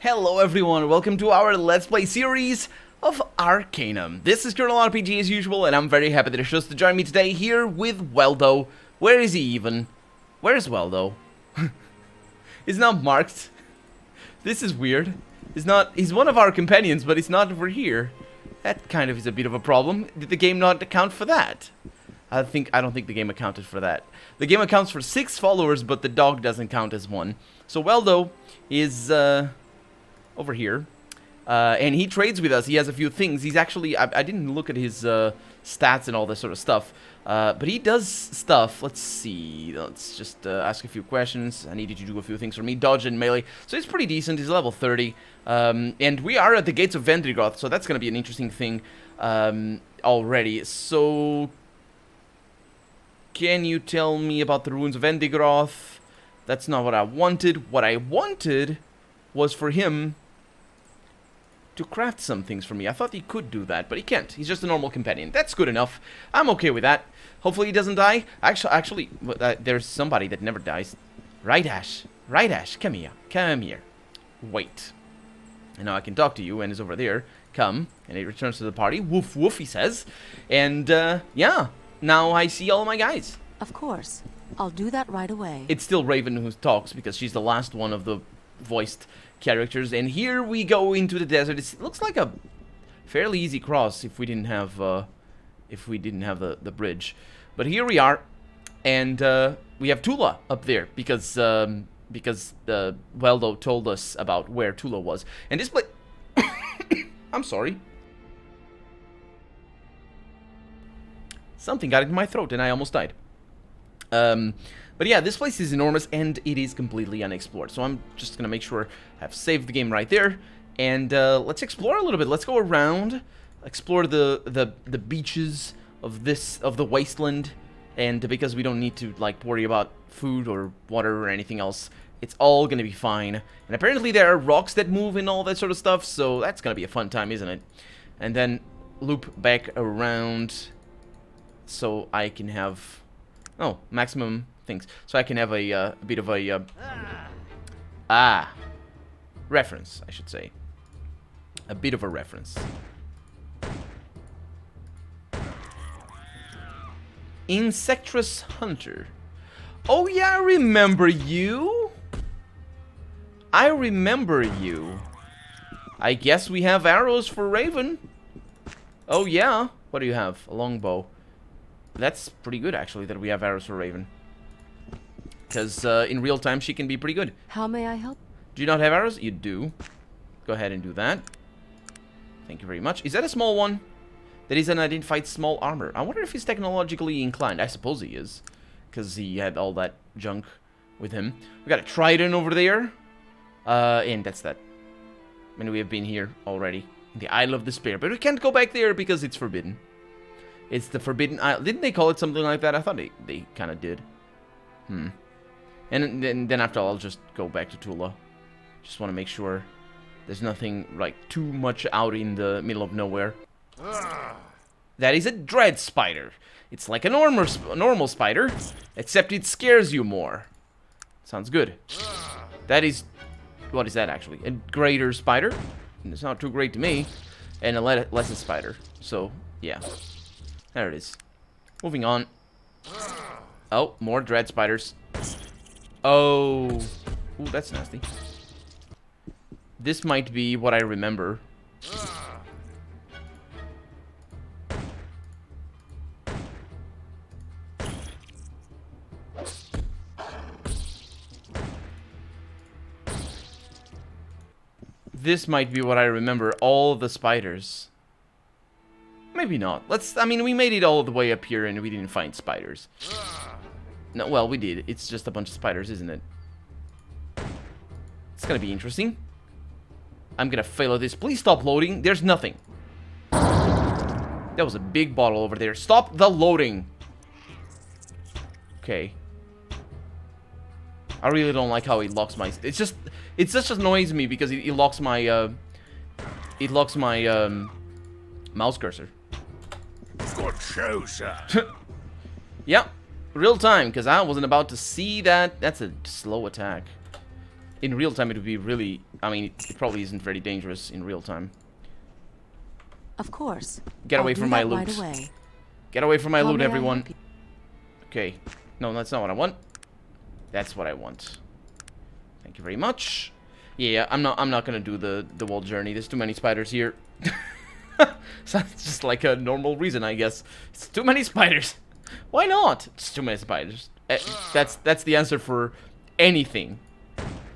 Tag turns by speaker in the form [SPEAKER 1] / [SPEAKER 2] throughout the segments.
[SPEAKER 1] Hello everyone, welcome to our Let's Play series of Arcanum. This is Colonel RPG as usual, and I'm very happy that you chose to join me today here with Weldo. Where is he even? Where is Weldo? He's not marked. This is weird. He's one of our companions, but he's not over here. That kind of is a bit of a problem. Did the game not account for that? I don't think the game accounted for that. The game accounts for 6 followers, but the dog doesn't count as one. So Weldo is over here, and he trades with us. He has a few things. He's actually, I didn't look at his stats and all this sort of stuff, but he does stuff. Let's see, let's just ask a few questions. I needed you to do a few things for me. Dodge and melee, so he's pretty decent. He's level 30, and we are at the gates of Vendigroth, so that's gonna be an interesting thing already. So can you tell me about the ruins of Vendigroth? That's not what I wanted. What I wanted was for him to craft some things for me. I thought he could do that, but he can't. He's just a normal companion. That's good enough. I'm okay with that. Hopefully he doesn't die. Actually, there's somebody that never dies. Right, Ash. Right, Ash. Come here. Come here. Wait. And now I can talk to you, and he's over there. Come. And he returns to the party. Woof, woof, he says. And, yeah. Now I see all my guys.
[SPEAKER 2] Of course. I'll do that right away.
[SPEAKER 1] It's still Raven who talks, because she's the last one of the voiced characters, and here we go into the desert. It looks like a fairly easy cross if we didn't have the bridge, but here we are, and we have Tula up there because Weldo told us about where Tula was, and this place I'm sorry, something got into my throat and I almost died. But yeah, this place is enormous, and it is completely unexplored. So I'm just gonna make sure I've saved the game right there, and let's explore a little bit. Let's go around, explore the beaches of the wasteland, and because we don't need to like worry about food or water or anything else, it's all gonna be fine. And apparently there are rocks that move and all that sort of stuff, so that's gonna be a fun time, isn't it? And then loop back around, so I can have maximum things, so I can have a bit of a reference, I should say. A bit of a reference. Insectress Hunter. Oh yeah, I remember you. I remember you. I guess we have arrows for Raven. Oh yeah. What do you have? A longbow. That's pretty good, actually, that we have arrows for Raven. Because in real time, she can be pretty good.
[SPEAKER 2] How may I help?
[SPEAKER 1] Do you not have arrows? You do. Go ahead and do that. Thank you very much. Is that a small one? That is an identified small armor. I wonder if he's technologically inclined. I suppose he is. Because he had all that junk with him. We got a trident over there. And that's that. I mean, we have been here already. The Isle of Despair. But we can't go back there because it's forbidden. It's the Forbidden Isle. Didn't they call it something like that? I thought they kind of did. And then after all, I'll just go back to Tula. Just want to make sure there's nothing like too much out in the middle of nowhere. That is a dread spider. It's like a normal spider, except it scares you more. Sounds good. That is... What is that, actually? A greater spider? It's not too great to me. And a lesser spider. So, yeah. There it is. Moving on. Oh, more dread spiders. Oh. Ooh, that's nasty. This might be what I remember. This might be what I remember. All the spiders. Maybe not. I mean, we made it all the way up here and we didn't find spiders. No, well, we did. It's just a bunch of spiders, isn't it? It's gonna be interesting. I'm gonna fail at this. Please stop loading. There's nothing. That was a big bottle over there. Stop the loading. Okay. I really don't like how he locks my... It just annoys me because he locks my, mouse cursor.
[SPEAKER 3] Good show, sir.
[SPEAKER 1] Yep. Real time, because I wasn't about to see that. That's a slow attack. In real time, it would be really... I mean, it probably isn't very dangerous in real time.
[SPEAKER 2] Of course.
[SPEAKER 1] Get away
[SPEAKER 2] I'll
[SPEAKER 1] from
[SPEAKER 2] do
[SPEAKER 1] my
[SPEAKER 2] that
[SPEAKER 1] loot.
[SPEAKER 2] right away.
[SPEAKER 1] Get away from my
[SPEAKER 2] How
[SPEAKER 1] loot,
[SPEAKER 2] may I
[SPEAKER 1] everyone.
[SPEAKER 2] help you?
[SPEAKER 1] Okay. No, that's not what I want. That's what I want. Thank you very much. Yeah, I'm not gonna do the wall journey. There's too many spiders here. Sounds just like a normal reason, I guess. It's too many spiders. Why not? It's too many spiders. That's the answer for anything.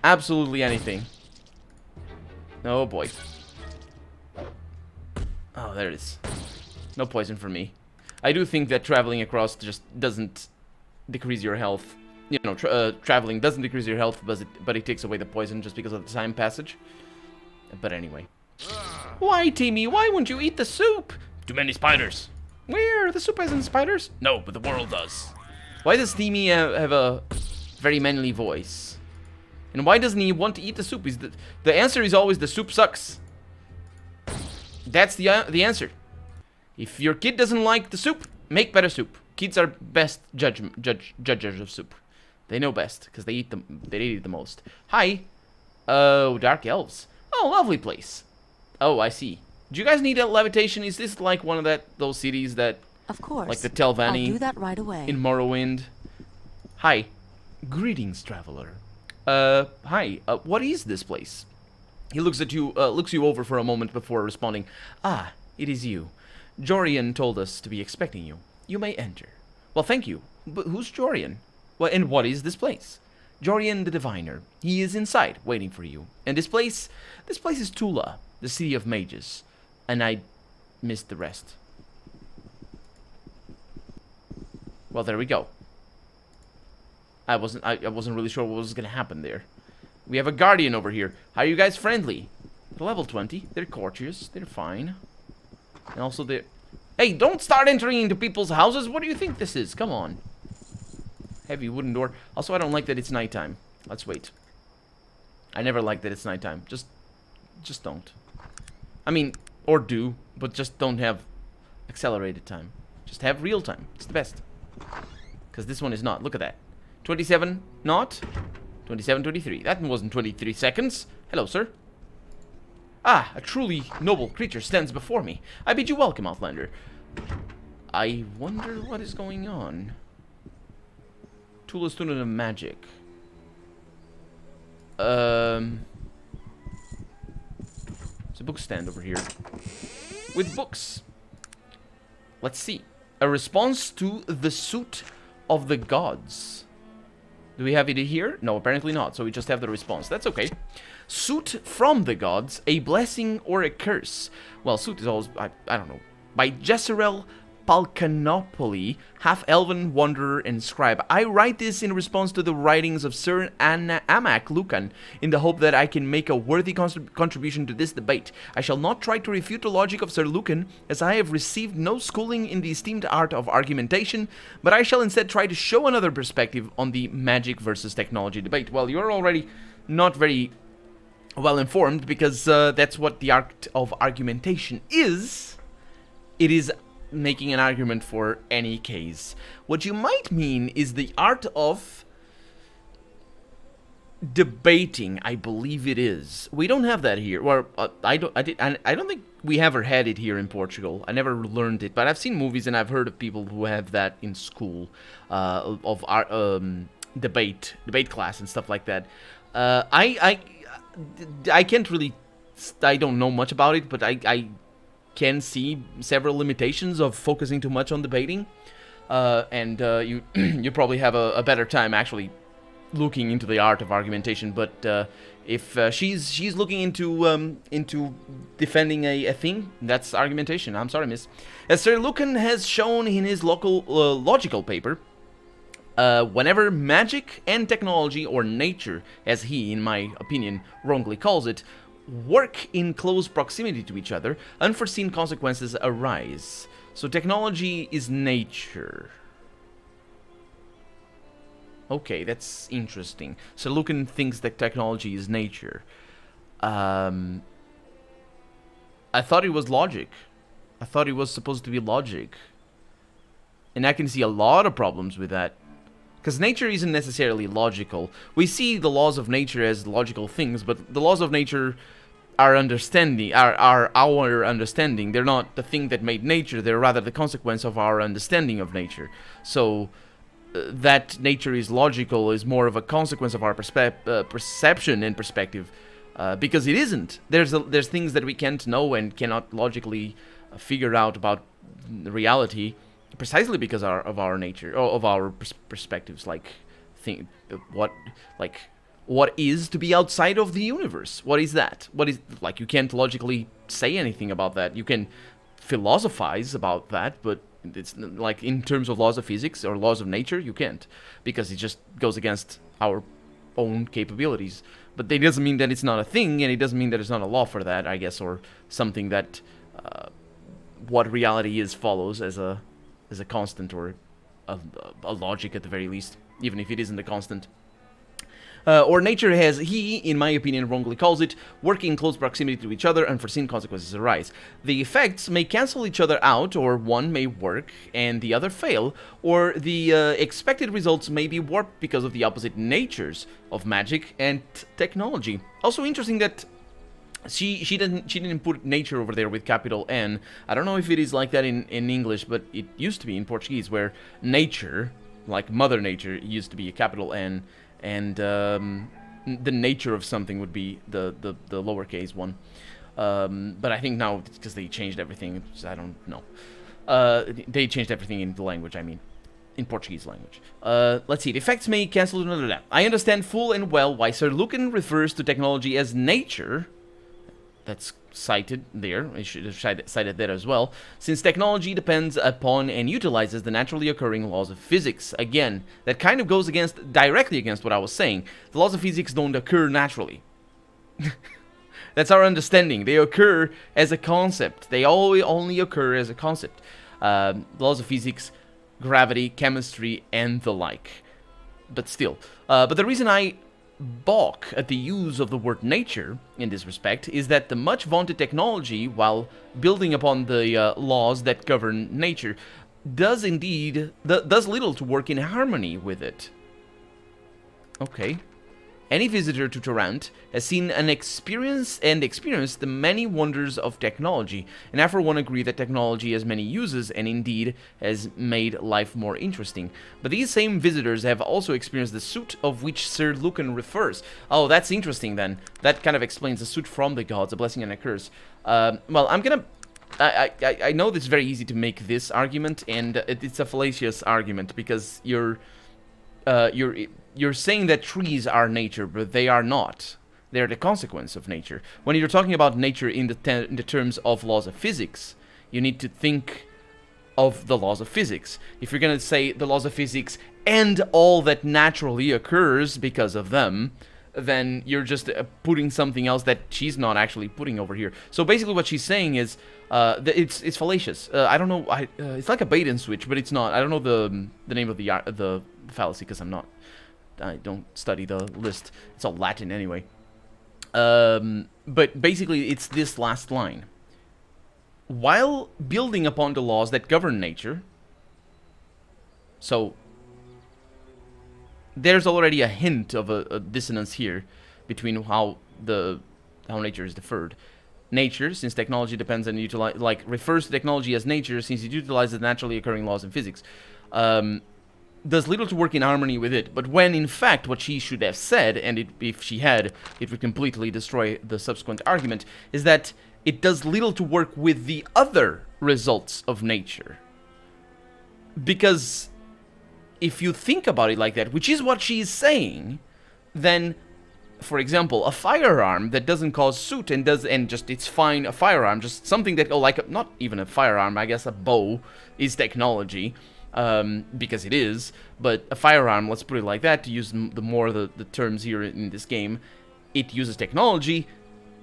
[SPEAKER 1] Absolutely anything. Oh boy. Oh, there it is. No poison for me. I do think that traveling across just doesn't decrease your health. You know, traveling doesn't decrease your health, but it takes away the poison just because of the time passage. But anyway. Why, Timmy? Why won't you eat the soup?
[SPEAKER 3] Too many spiders.
[SPEAKER 1] Where? The soup hasn't spiders?
[SPEAKER 3] No, but the world does.
[SPEAKER 1] Why does Timmy have a very manly voice? And why doesn't he want to eat the soup? The answer is always the soup sucks. That's the answer. If your kid doesn't like the soup, make better soup. Kids are best judges of soup. They know best because they eat the most. Hi. Oh, dark elves. Oh, lovely place. Oh, I see. Do you guys need a levitation? Is this like one of those cities that,
[SPEAKER 2] Of course.
[SPEAKER 1] like the Telvanni
[SPEAKER 2] I'll do that right away.
[SPEAKER 1] in Morrowind? Hi. Greetings, traveler. Hi. What is this place? He looks you over for a moment before responding. Ah, it is you. Jorian told us to be expecting you. You may enter. Well, thank you. But who's Jorian? Well, and what is this place? Jorian the Diviner. He is inside, waiting for you. And this place is Tula, the city of mages. And I missed the rest. Well, there we go. I wasn't really sure what was gonna happen there. We have a guardian over here. Are you guys friendly? They're level 20. They're courteous. They're fine. And also they're... Hey, don't start entering into people's houses. What do you think this is? Come on. Heavy wooden door. Also, I don't like that it's nighttime. Let's wait. I never like that it's nighttime. Just don't. I mean, or do, but just don't have accelerated time. Just have real time. It's the best. Because this one is not. Look at that. 27, not. 27, 23. That wasn't 23 seconds. Hello, sir. Ah, a truly noble creature stands before me. I bid you welcome, Outlander. I wonder what is going on. Tula student of magic. There's a book stand over here. With books. Let's see. A response to the suit of the gods. Do we have it here? No, apparently not. So we just have the response. That's okay. Suit from the gods, a blessing or a curse. Well, suit is always, I don't know. By Jezreel Palcanopoli, half-elven wanderer and scribe. I write this in response to the writings of Sir Amak Lucan, in the hope that I can make a worthy contribution to this debate. I shall not try to refute the logic of Sir Lucan, as I have received no schooling in the esteemed art of argumentation, but I shall instead try to show another perspective on the magic versus technology debate. Well, you're already not very well informed, because that's what the art of argumentation is. It is making an argument for any case. What you might mean is the art of debating. I believe it is. We don't have that here. Well, I don't think we ever had it here in Portugal. I never learned it, but I've seen movies and I've heard of people who have that in school, of art, debate class and stuff like that. I can't really. I don't know much about it, but I can see several limitations of focusing too much on debating, and you probably have a better time actually looking into the art of argumentation. But if she's looking into defending a thing, that's argumentation. I'm sorry, miss. As Sir Lucan has shown in his logical paper, whenever magic and technology, or nature, as he, in my opinion, wrongly calls it, work in close proximity to each other, unforeseen consequences arise. So technology is nature. Okay, that's interesting. So Lucan thinks that technology is nature. I thought it was logic. I thought it was supposed to be logic. And I can see a lot of problems with that. Because nature isn't necessarily logical. We see the laws of nature as logical things, but the laws of nature are understanding, are our understanding. They're not the thing that made nature, they're rather the consequence of our understanding of nature. So that nature is logical is more of a consequence of our perception and perspective, because it isn't. There's things that we can't know and cannot logically figure out about reality, precisely because of our nature, or of our perspectives. Like, what is to be outside of the universe? What is that? What is, like, you can't logically say anything about that. You can philosophize about that, but it's like in terms of laws of physics or laws of nature, you can't, because it just goes against our own capabilities. But it doesn't mean that it's not a thing, and it doesn't mean that it's not a law for that, I guess, or something that what reality is follows as a constant, or a logic at the very least, even if it isn't a constant. Or nature has, he, in my opinion, wrongly calls it, working in close proximity to each other, unforeseen consequences arise. The effects may cancel each other out, or one may work and the other fail, or the expected results may be warped because of the opposite natures of magic and technology. Also interesting that she didn't put nature over there with capital N. I don't know if it is like that in English, but it used to be in Portuguese, where nature, like Mother Nature, used to be a capital N, and the nature of something would be the lowercase one. But I think now, because they changed everything, I don't know. They changed everything in the language, I mean. In Portuguese language. Let's see. The effects may cancel... I understand full and well why Sir Lucan refers to technology as nature. That's cited there. I should have cited that as well. Since technology depends upon and utilizes the naturally occurring laws of physics. Again, that kind of goes directly against what I was saying. The laws of physics don't occur naturally. That's our understanding. They occur as a concept. They only occur as a concept. The laws of physics, gravity, chemistry, and the like. But still. But the reason I balk at the use of the word nature in this respect is that the much vaunted technology, while building upon the laws that govern nature, does little to work in harmony with it. Okay. Any visitor to Tarant has seen and experienced the many wonders of technology, and I for one agree that technology has many uses and indeed has made life more interesting. But these same visitors have also experienced the suit of which Sir Lucan refers. Oh, that's interesting then. That kind of explains the suit from the gods, a blessing and a curse. Well, I'm gonna... I know it's very easy to make this argument, and it's a fallacious argument, because you're saying that trees are nature, but they are not. They're the consequence of nature. When you're talking about nature in the terms of laws of physics, you need to think of the laws of physics. If you're going to say the laws of physics and all that naturally occurs because of them, then you're just putting something else that she's not actually putting over here. So basically what she's saying is it's fallacious. I don't know. It's like a bait and switch, but it's not. I don't know the name of the fallacy, because I don't study the list. It's all Latin anyway. But basically, it's this last line. While building upon the laws that govern nature, so there's already a hint of a dissonance here between how nature is deferred. Nature, since technology depends on refers to technology as nature, since it utilizes naturally occurring laws in physics. Does little to work in harmony with it, but when in fact what she should have said, and if she had, it would completely destroy the subsequent argument, is that it does little to work with the other results of nature. Because if you think about it like that, which is what she's saying, then, for example, a firearm that doesn't cause soot and it's fine, a firearm, just something that, not even a firearm, I guess a bow is technology. Because it is, but a firearm, let's put it like that, to use the terms here in this game, it uses technology,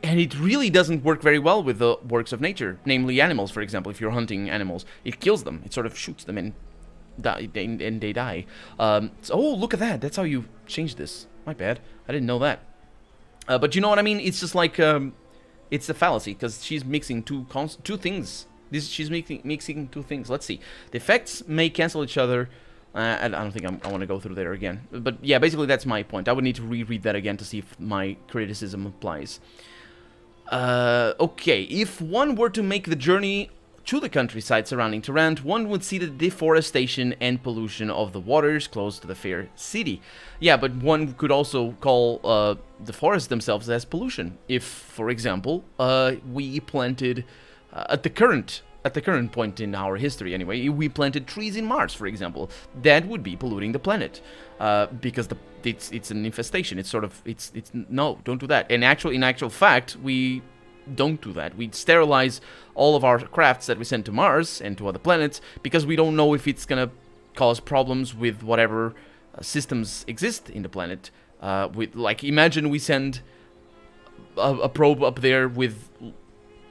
[SPEAKER 1] and it really doesn't work very well with the works of nature, namely animals, for example. If you're hunting animals, it kills them, it sort of shoots them and they die. Oh, look at that, that's how you change this. My bad, I didn't know that. But you know what I mean, it's just like, it's a fallacy, because she's mixing two things. She's mixing two things. Let's see. The effects may cancel each other I don't think I want to go through there again. But yeah, basically that's my point. I would need to reread that again to see if my criticism applies. Okay, if one were to make the journey to the countryside surrounding Tarant, one would see the deforestation and pollution of the waters close to the fair city. Yeah, but one could also call the forests themselves as pollution. If, for example, we planted at the current point in our history, anyway, we planted trees in Mars, for example, that would be polluting the planet because it's an infestation. It's sort of no, don't do that. And in actual fact, we don't do that. We sterilize all of our crafts that we send to Mars and to other planets because we don't know if it's gonna cause problems with whatever systems exist in the planet. Imagine we send a probe up there with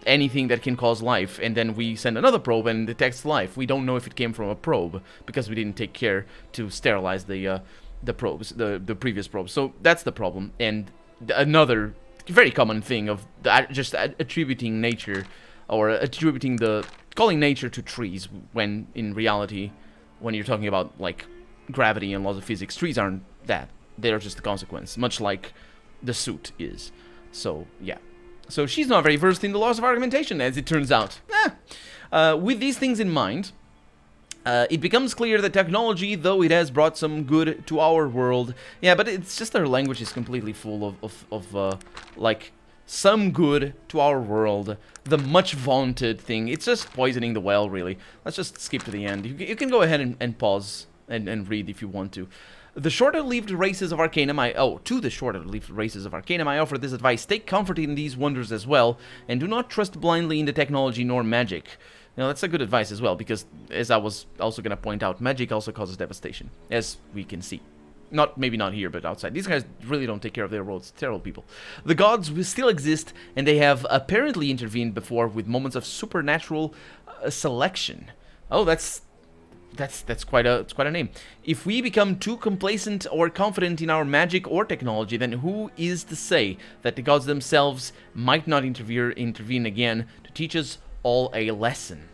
[SPEAKER 1] anything that can cause life, and then we send another probe and it detects life. We don't know if it came from a probe because we didn't take care to sterilize the probes, the previous probes. So that's the problem. And another very common thing of just attributing nature, or calling nature to trees, when in reality, when you're talking about like gravity and laws of physics, trees aren't that. They're just the consequence, much like the suit is. So yeah. So she's not very versed in the laws of argumentation, as it turns out. With these things in mind, it becomes clear that technology, though it has brought some good to our world, yeah, but it's just our language is completely full of like, some good to our world, the much vaunted thing. It's just poisoning the well, really. Let's just skip to the end. You can go ahead and pause and read if you want to. The shorter-lived races of Arcanum, to the shorter-lived races of Arcanum, I offer this advice: take comfort in these wonders as well, and do not trust blindly in the technology nor magic. Now, that's a good advice as well, because, as I was also going to point out, magic also causes devastation, as we can see. Maybe not here, but outside. These guys really don't take care of their worlds. Terrible people. The gods will still exist, and they have apparently intervened before with moments of supernatural selection. Oh, that's quite a name. If we become too complacent or confident in our magic or technology, then who is to say that the gods themselves might not intervene again to teach us all a lesson?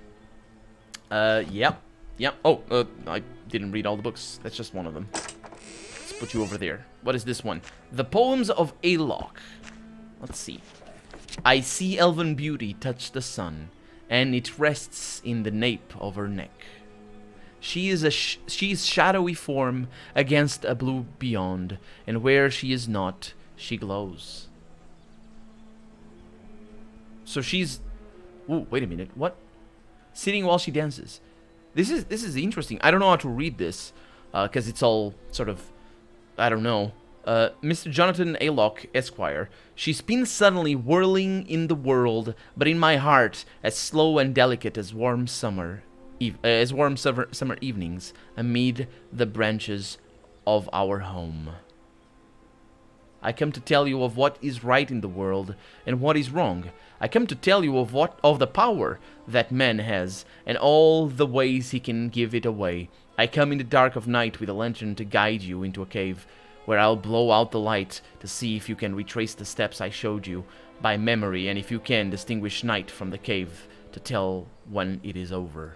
[SPEAKER 1] Yep. Oh, I didn't read all the books. That's just one of them. Let's put you over there. What is this one? The Poems of Alok. Let's see. I see elven beauty touch the sun, and it rests in the nape of her neck. She's shadowy form against a blue beyond, and where she is not, she glows. So she's... Ooh, wait a minute, what? Sitting while she dances. This is interesting. I don't know how to read this, because it's all sort of... I don't know. Mr. Jonathan Alok, Esquire. She spins suddenly, whirling in the world, but in my heart, as slow and delicate as warm summer evenings amid the branches of our home. I come to tell you of what is right in the world and what is wrong. I come to tell you of the power that man has and all the ways he can give it away. I come in the dark of night with a lantern to guide you into a cave where I'll blow out the light to see if you can retrace the steps I showed you by memory, and if you can distinguish night from the cave to tell when it is over.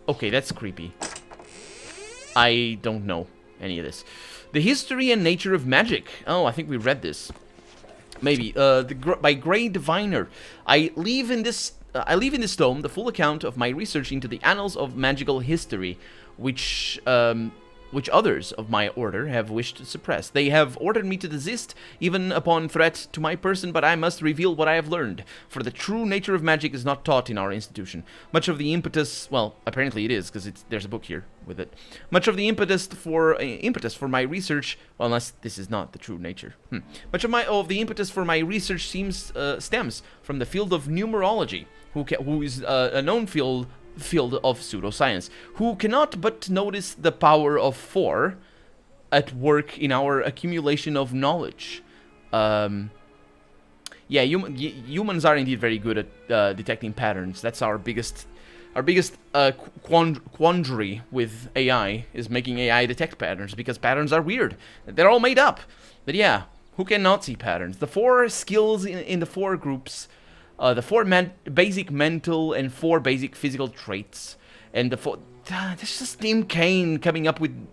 [SPEAKER 1] Okay, that's creepy. I don't know any of this. The History and Nature of Magic. Oh, I think we read this. Maybe. By Grey Diviner. I leave in this tome the full account of my research into the annals of magical history, which others of my order have wished to suppress. They have ordered me to desist, even upon threat to my person, but I must reveal what I have learned, for the true nature of magic is not taught in our institution. Much of the impetus, well, apparently it is, because there's a book here with it. Much of the impetus for my research, well, unless this is not the true nature. Much of the impetus for my research stems from the field of numerology, who is a known field of pseudoscience, who cannot but notice the power of 4 at work in our accumulation of knowledge. Yeah, humans are indeed very good at detecting patterns. That's our biggest quandary with AI, is making AI detect patterns, because patterns are weird. They're all made up. But yeah, who cannot see patterns? The 4 skills in the 4 groups, the 4 basic mental and 4 basic physical traits, and There's just Team Kane coming up with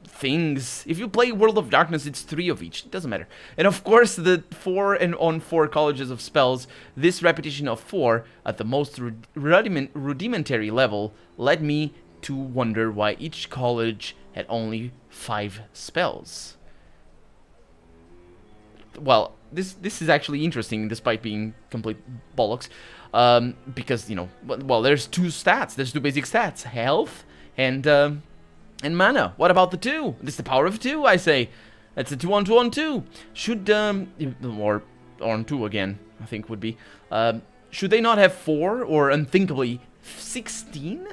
[SPEAKER 1] things. If you play World of Darkness, it's 3 of each. It doesn't matter. And of course, the 4 and on 4 colleges of spells, this repetition of 4 at the most rudimentary level led me to wonder why each college had only 5 spells. Well, this is actually interesting, despite being complete bollocks. Because, you know, well, there's 2 stats. There's 2 basic stats. Health and mana. What about the 2? This is the power of 2, I say. That's a 2 on 2 on 2. Should, or on 2 again, I think would be. Should they not have 4 or unthinkably 16?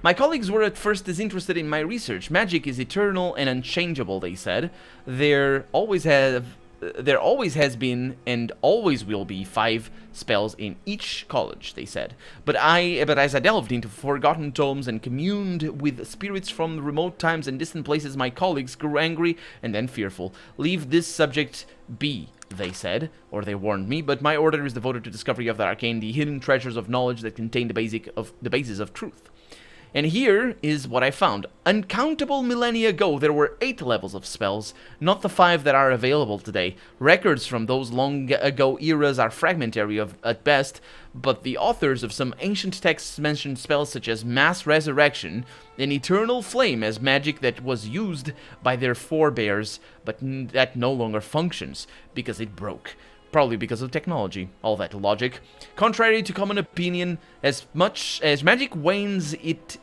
[SPEAKER 1] My colleagues were at first disinterested in my research. Magic is eternal and unchangeable, they said. There always has been and always will be 5 spells in each college, they said. But as I delved into forgotten tomes and communed with spirits from remote times and distant places, my colleagues grew angry and then fearful. Leave this subject be, they said, or they warned me, but my order is devoted to discovery of the arcane, the hidden treasures of knowledge that contain the basis of truth. And here is what I found. Uncountable millennia ago, there were 8 levels of spells, not the 5 that are available today. Records from those long ago eras are fragmentary at best, but the authors of some ancient texts mention spells such as Mass Resurrection, an eternal flame as magic that was used by their forebears, but that no longer functions because it broke. Probably because of technology, all that logic. Contrary to common opinion, as much as magic wanes, it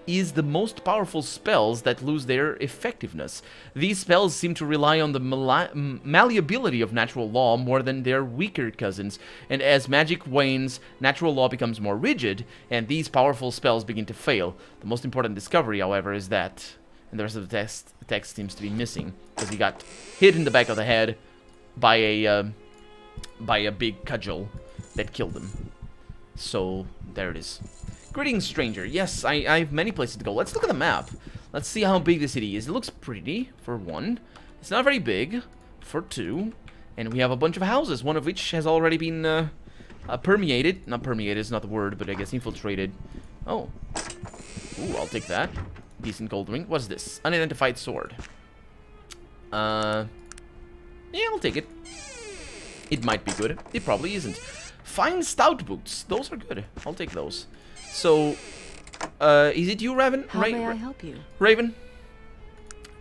[SPEAKER 1] is the most powerful spells that lose their effectiveness. These spells seem to rely on the malleability of natural law more than their weaker cousins, and as magic wanes, natural law becomes more rigid, and these powerful spells begin to fail. The most important discovery, however, is that, and the rest of the text seems to be missing, because he got hit in the back of the head by a big cudgel that killed him. So, there it is. Greetings, stranger. Yes, I have many places to go. Let's look at the map. Let's see how big the city is. It looks pretty, for 1. It's not very big, for 2. And we have a bunch of houses, one of which has already been permeated. Not permeated is not the word, but I guess infiltrated. Oh. Ooh, I'll take that. Decent gold ring. What's this? Unidentified sword. Yeah, I'll take it. It might be good. It probably isn't. Fine stout boots. Those are good. I'll take those. So, is it you, Raven?
[SPEAKER 2] How may I help you?
[SPEAKER 1] Raven,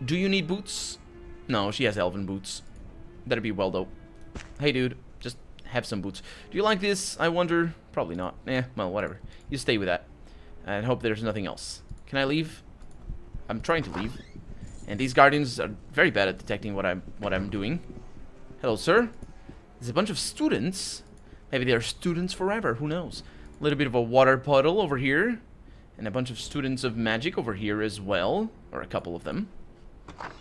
[SPEAKER 1] do you need boots? No, she has elven boots. That'd be well, though. Hey, dude, just have some boots. Do you like this? I wonder. Probably not. Well, whatever. You stay with that. And hope there's nothing else. Can I leave? I'm trying to leave. And these guardians are very bad at detecting what I'm doing. Hello, sir. There's a bunch of students. Maybe they're students forever. Who knows? A little bit of a water puddle over here. And a bunch of students of magic over here as well. Or a couple of them.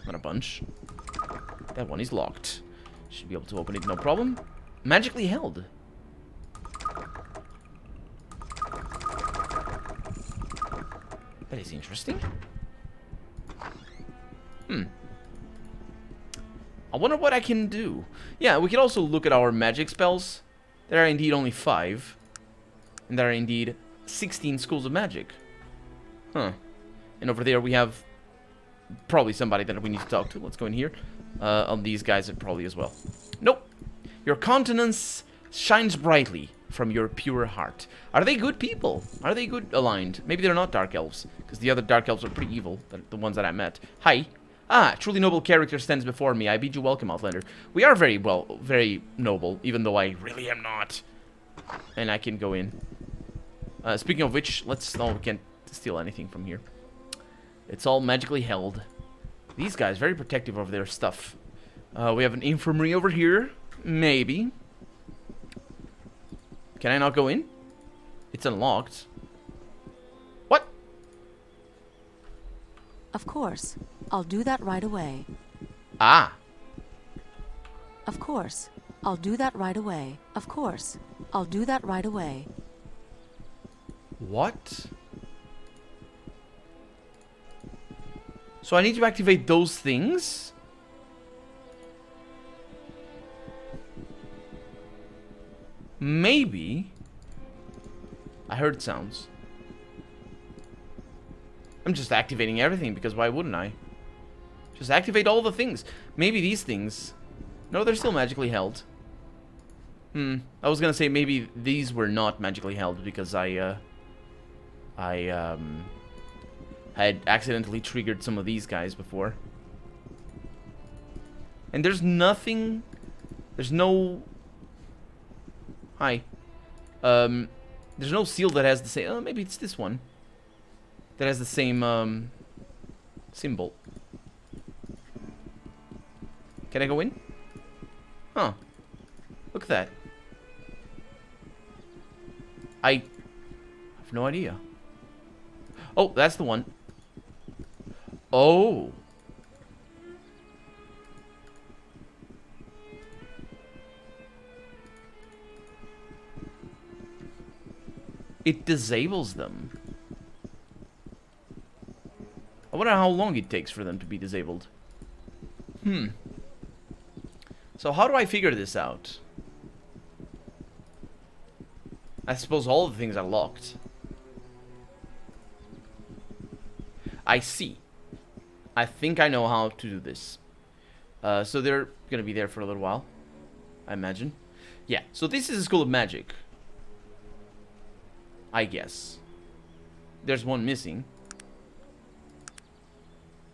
[SPEAKER 1] Not a bunch. That one is locked. Should be able to open it, no problem. Magically held. That is interesting. I wonder what I can do. Yeah, we can also look at our magic spells. There are indeed only 5. And there are indeed 16 schools of magic. Huh. And over there we have probably somebody that we need to talk to. Let's go in here. On these guys probably as well. Nope. Your countenance shines brightly from your pure heart. Are they good people? Are they good aligned? Maybe they're not dark elves, because the other dark elves are pretty evil, the ones that I met. Hi. Ah, truly noble character stands before me. I bid you welcome, Outlander. We are very noble, even though I really am not. And I can go in. Speaking of which, no, we can't steal anything from here. It's all magically held. These guys, very protective of their stuff. We have an infirmary over here. Maybe. Can I not go in? It's unlocked. What?
[SPEAKER 2] Of course. I'll do that right away.
[SPEAKER 1] Ah.
[SPEAKER 2] Of course. I'll do that right away. Of course. I'll do that right away.
[SPEAKER 1] What? So I need to activate those things? Maybe. I heard sounds. I'm just activating everything, because why wouldn't I? Just activate all the things. Maybe these things... No, they're still magically held. I was gonna say maybe these were not magically held, because I had accidentally triggered some of these guys before. And there's nothing... There's no... Hi. There's no seal that has the same... Oh, maybe it's this one. That has the same, symbol. Can I go in? Huh. Look at that. I have no idea. Oh, that's the one. Oh. It disables them. I wonder how long it takes for them to be disabled. So how do I figure this out? I suppose all the things are locked. I see. I think I know how to do this. So they're gonna be there for a little while, I imagine. Yeah, so this is a school of magic, I guess. There's one missing.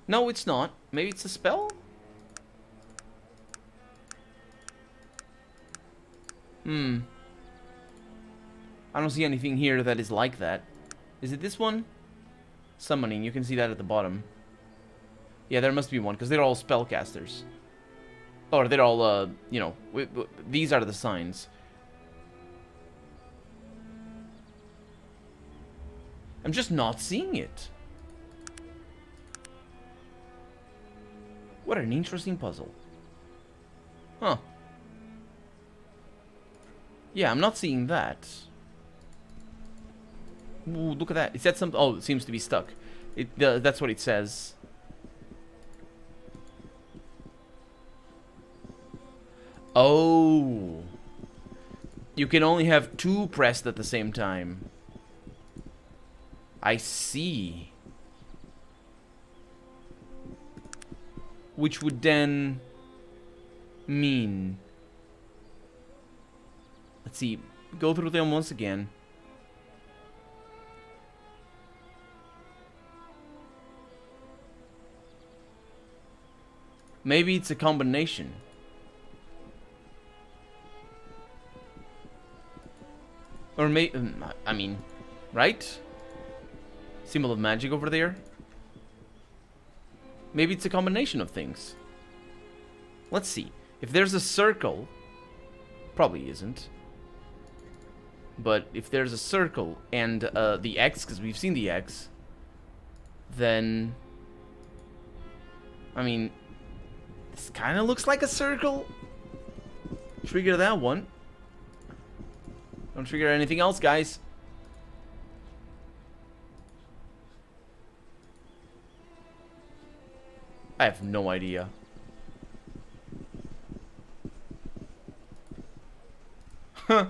[SPEAKER 1] No, it's not. Maybe it's a spell? I don't see anything here that is like that. Is it this one? Summoning. You can see that at the bottom. Yeah, there must be one, because they're all spellcasters. Or they're all, you know, these are the signs. I'm just not seeing it. What an interesting puzzle. Huh. Yeah, I'm not seeing that. Ooh, look at that. It said something. Oh, it seems to be stuck. That's what it says. Oh. You can only have two pressed at the same time. I see. Which would then mean... Let's see. Go through them once again. Maybe it's a combination. Or I mean, right? Symbol of magic over there. Maybe it's a combination of things. Let's see. If there's a circle, probably isn't. But if there's a circle and the X, because we've seen the X, then, I mean, this kind of looks like a circle. Trigger that one. Don't trigger anything else, guys. I have no idea. Huh.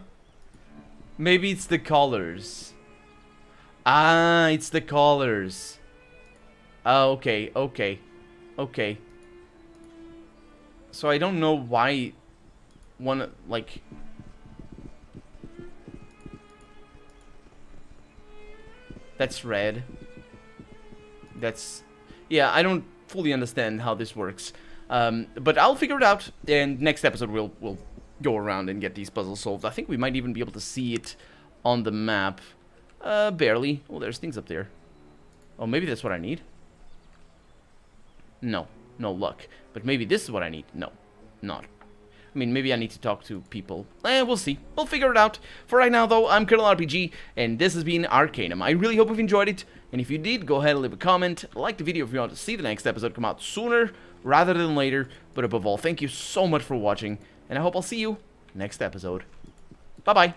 [SPEAKER 1] Maybe it's the collars. Ah, it's the collars. Ah, okay, okay, okay. So I don't know why one, like... That's red. That's... Yeah, I don't fully understand how this works. But I'll figure it out, and next episode we'll go around and get these puzzles solved. I think we might even be able to see it on the map. Barely. Oh, there's things up there. Oh, maybe that's what I need. No. No luck. But maybe this is what I need. No. Not. I mean, maybe I need to talk to people. We'll see. We'll figure it out. For right now, though, I'm Colonel RPG, and this has been Arcanum. I really hope you've enjoyed it, and if you did, go ahead and leave a comment. Like the video if you want to see the next episode come out sooner rather than later. But above all, thank you so much for watching, and I hope I'll see you next episode. Bye-bye.